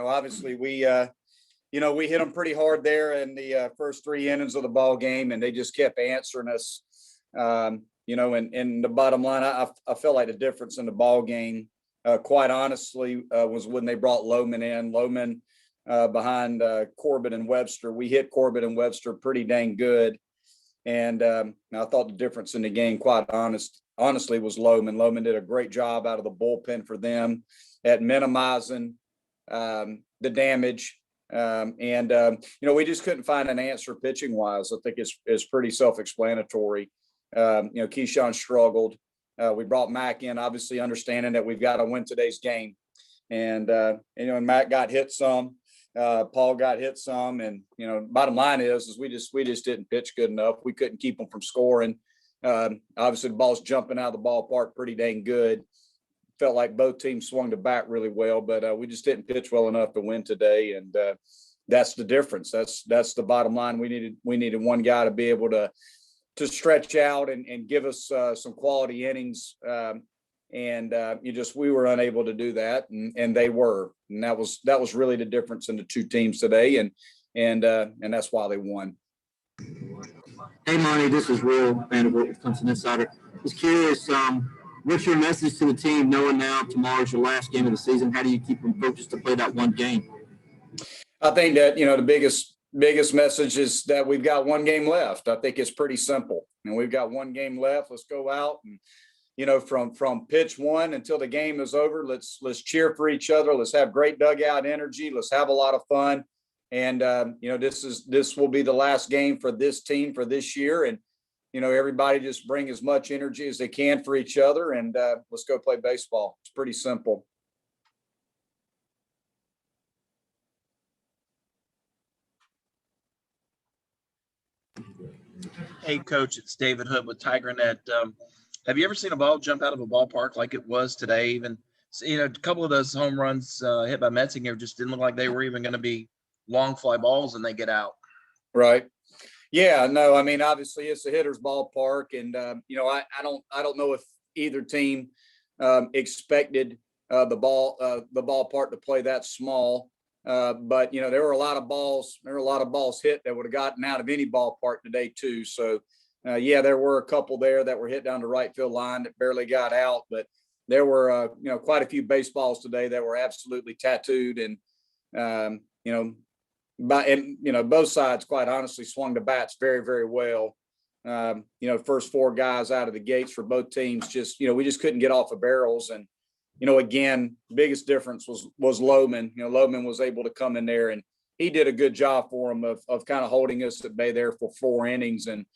obviously we hit them pretty hard there in the first 3 innings of the ball game, and they just kept answering us. And the bottom line, I felt like the difference in the ball game, quite honestly, was when they brought Lohman in. Lohman behind Corbett and Webster. We hit Corbett and Webster pretty dang good. And I thought the difference in the game, quite honestly, was Lohman. Lohman did a great job out of the bullpen for them at minimizing the damage. We just couldn't find an answer pitching wise. I think it's pretty self-explanatory. Keyshawn struggled. We brought Mac in, obviously understanding that we've got to win today's game. And Mac got hit some, Paul got hit some, and, bottom line is we just didn't pitch good enough. We couldn't keep them from scoring. Obviously the ball's jumping out of the ballpark pretty dang good. Felt like both teams swung the bat really well, but we just didn't pitch well enough to win today. And that's the difference. That's the bottom line. We needed one guy to be able to stretch out and give us some quality innings. We were unable to do that, and they were, and that was really the difference in the two teams today. And that's why they won. Hey, Monte, this is Will Vanderbilt with Clemson Insider. Just curious, what's your message to the team, knowing now tomorrow's your last game of the season? How do you keep them focused to play that one game? I think that, the biggest message is that we've got one game left. I think it's pretty simple. And we've got one game left. Let's go out and, from pitch one until the game is over, let's cheer for each other. Let's have great dugout energy. Let's have a lot of fun. And, this will be the last game for this team for this year. And, everybody just bring as much energy as they can for each other, and let's go play baseball. It's pretty simple. Hey, Coach, it's David Hood with TigerNet. Have you ever seen a ball jump out of a ballpark like it was today? Even, a couple of those home runs hit by Metzinger just didn't look like they were even going to be long fly balls, and they get out. Right. Yeah, no, I mean, obviously it's a hitter's ballpark, and I don't know if either team expected the ballpark to play that small, but there were a lot of balls hit that would have gotten out of any ballpark today too. So there were a couple there that were hit down the right field line that barely got out, but there were quite a few baseballs today that were absolutely tattooed, and both sides, quite honestly, swung the bats very, very well. First four guys out of the gates for both teams, we just couldn't get off of barrels. And, again, biggest difference was Lohman. Lohman was able to come in there, and he did a good job for him of kind of holding us at bay there for 4 innings. And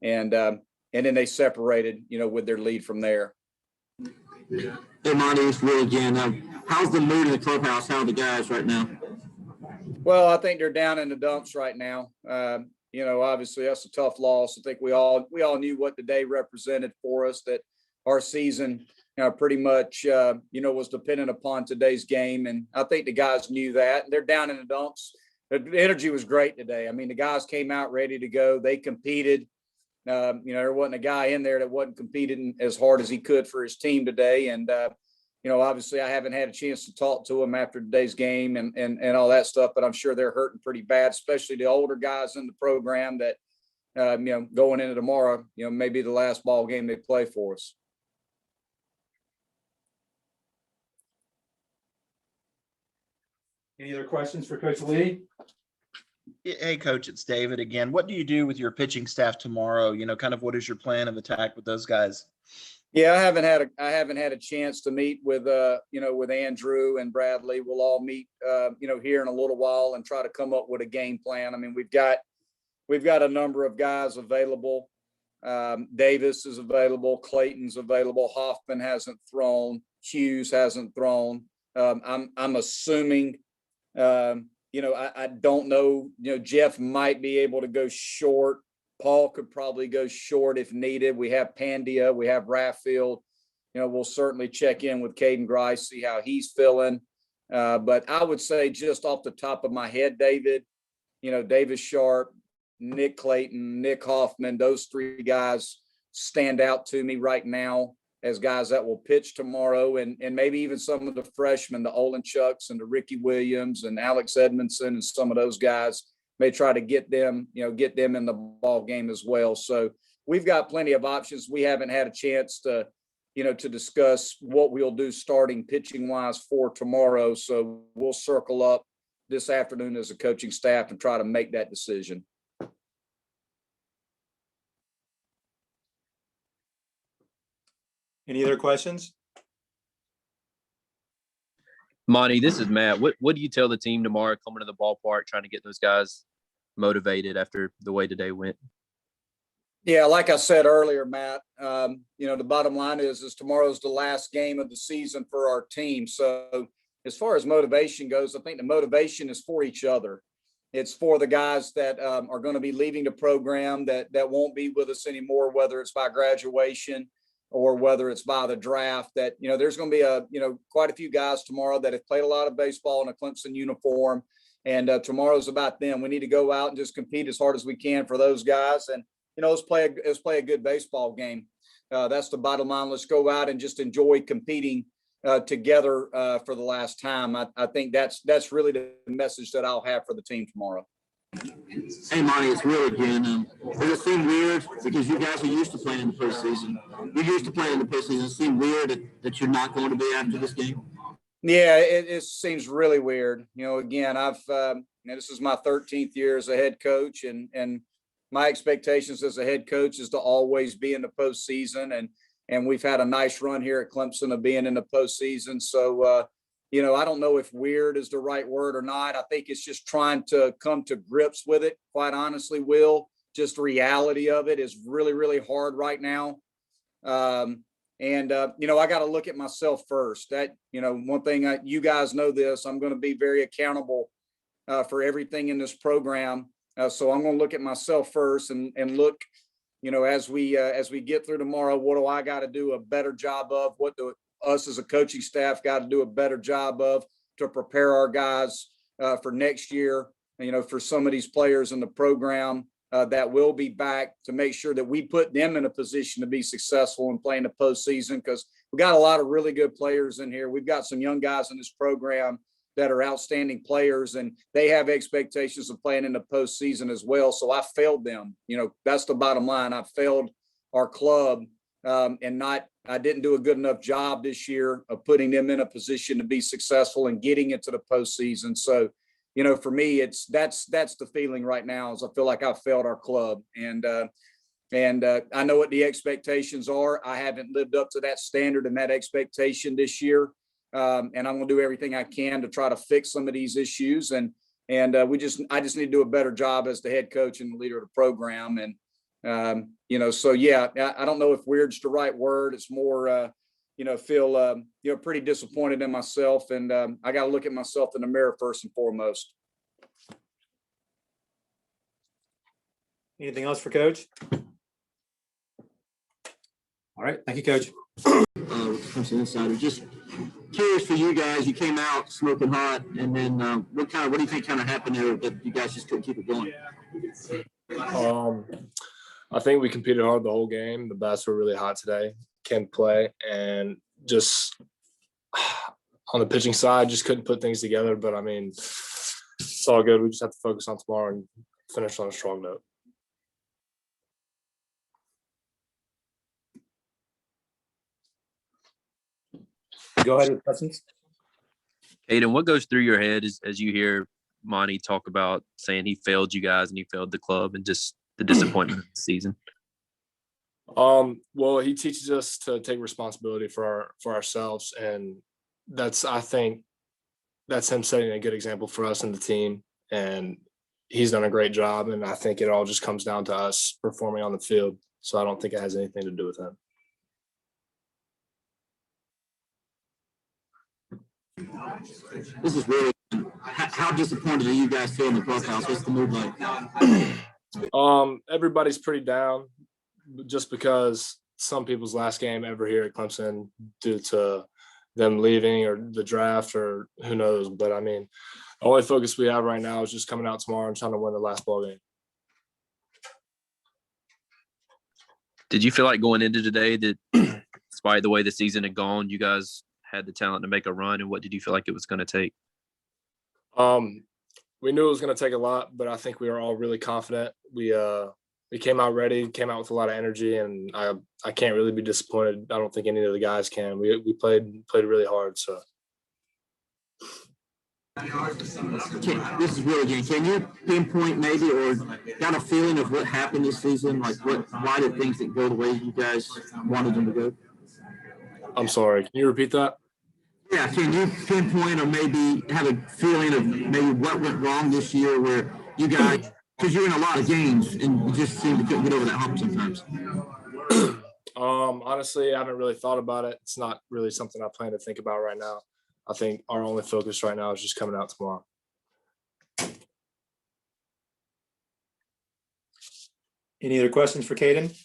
then they separated, with their lead from there. Hey, Monte, it's Will again. How's the mood in the clubhouse? How are the guys right now? Well, I think they're down in the dumps right now. Obviously that's a tough loss. I think we all knew what the day represented for us, that our season, pretty much, was dependent upon today's game. And I think the guys knew that. They're down in the dumps. The energy was great today. I mean, the guys came out ready to go. They competed. There wasn't a guy in there that wasn't competing as hard as he could for his team today. And, obviously I haven't had a chance to talk to them after today's game and all that stuff, but I'm sure they're hurting pretty bad, especially the older guys in the program that, going into tomorrow, may be the last ball game they play for us. Any other questions for Coach Lee? Hey, Coach, it's David again. What do you do with your pitching staff tomorrow? Kind of what is your plan of attack with those guys? Yeah, I haven't had a chance to meet with with Andrew and Bradley. We'll all meet here in a little while and try to come up with a game plan. I mean, we've got a number of guys available. Davis is available, Clayton's available, Hoffman hasn't thrown, Hughes hasn't thrown. I'm assuming I don't know, Jeff might be able to go short. Paul could probably go short if needed. We have Pandia, we have Raffield. We'll certainly check in with Caden Grice, see how he's feeling. But I would say just off the top of my head, David, Davis Sharp, Nick Clayton, Nick Hoffman, those 3 guys stand out to me right now. as guys that will pitch tomorrow, and maybe even some of the freshmen, the Olin Chucks and the Ricky Williams and Alex Edmondson and some of those guys may try to get them in the ball game as well. So we've got plenty of options. We haven't had a chance to discuss what we'll do starting pitching wise for tomorrow. So we'll circle up this afternoon as a coaching staff and try to make that decision. Any other questions? Monte, this is Matt. What do you tell the team tomorrow coming to the ballpark, trying to get those guys motivated after the way today went? Yeah, like I said earlier, Matt, the bottom line is tomorrow's the last game of the season for our team. So as far as motivation goes, I think the motivation is for each other. It's for the guys that are going to be leaving the program that won't be with us anymore, whether it's by graduation or whether it's by the draft. That, there's going to be quite a few guys tomorrow that have played a lot of baseball in a Clemson uniform. And tomorrow's about them. We need to go out and just compete as hard as we can for those guys. And, let's play a good baseball game. That's the bottom line. Let's go out and just enjoy competing together for the last time. I think that's really the message that I'll have for the team tomorrow. Hey, Monte, it's Will again. Does it seem weird because you guys are used to playing in the postseason? You're used to playing in the postseason. Does it seem weird that you're not going to be after this game? Yeah, it seems really weird. Again, this is my 13th year as a head coach, and my expectations as a head coach is to always be in the postseason, and we've had a nice run here at Clemson of being in the postseason. So, I don't know if weird is the right word or not. I think it's just trying to come to grips with it. Quite honestly, Will, just the reality of it is really, really hard right now. I got to look at myself first. That, one thing, you guys know this, I'm going to be very accountable for everything in this program. So I'm going to look at myself first and look, as we get through tomorrow, what do I got to do a better job of? What do us as a coaching staff got to do a better job of to prepare our guys for next year? For some of these players in the program that will be back, to make sure that we put them in a position to be successful and play in the postseason, because we got a lot of really good players in here. We've got some young guys in this program that are outstanding players, and they have expectations of playing in the postseason as well. So I failed them. That's the bottom line. I failed our club I didn't do a good enough job this year of putting them in a position to be successful and getting into the postseason. So, for me, that's the feeling right now, is I feel like I've failed our club, and I know what the expectations are. I haven't lived up to that standard and that expectation this year. And I'm going to do everything I can to try to fix some of these issues. And I just need to do a better job as the head coach and the leader of the program. And, so yeah, I don't know if weird's the right word. It's more, feel, pretty disappointed in myself. And I got to look at myself in the mirror first and foremost. Anything else for Coach? All right. Thank you, Coach. Clemson Insider. Just curious for you guys. You came out smoking hot, and then what do you think kind of happened there that you guys just couldn't keep it going? I think we competed hard the whole game. The bats were really hot today. Can play, and just on the pitching side, just couldn't put things together. But I mean, it's all good. We just have to focus on tomorrow and finish on a strong note. Go ahead with questions. Caden, what goes through your head as you hear Monte talk about saying he failed you guys and he failed the club and just the disappointment of the season? Well, he teaches us to take responsibility for ourselves, and I think that's him setting a good example for us and the team, and he's done a great job, and I think it all just comes down to us performing on the field. So I don't think it has anything to do with him. This is really how disappointed do you guys feel in the clubhouse? What's the mood like? Everybody's pretty down, just because some people's last game ever here at Clemson due to them leaving or the draft or who knows. But I mean, the only focus we have right now is just coming out tomorrow and trying to win the last ball game. Did you feel like going into today that despite the way the season had gone, you guys had the talent to make a run? And what did you feel like it was going to take? We knew it was going to take a lot, but I think we were all really confident. We came out ready, came out with a lot of energy, and I can't really be disappointed. I don't think any of the guys can. We played really hard. So This is Will again. Can you pinpoint maybe or got a feeling of what happened this season? Like why did things didn't go the way you guys wanted them to go? I'm sorry. Can you repeat that? Yeah, can you pinpoint or maybe have a feeling of maybe what went wrong this year where you guys, because you're in a lot of games and you just seem to couldn't get over that hump sometimes? Honestly, I haven't really thought about it. It's not really something I plan to think about right now. I think our only focus right now is just coming out tomorrow. Any other questions for Caden?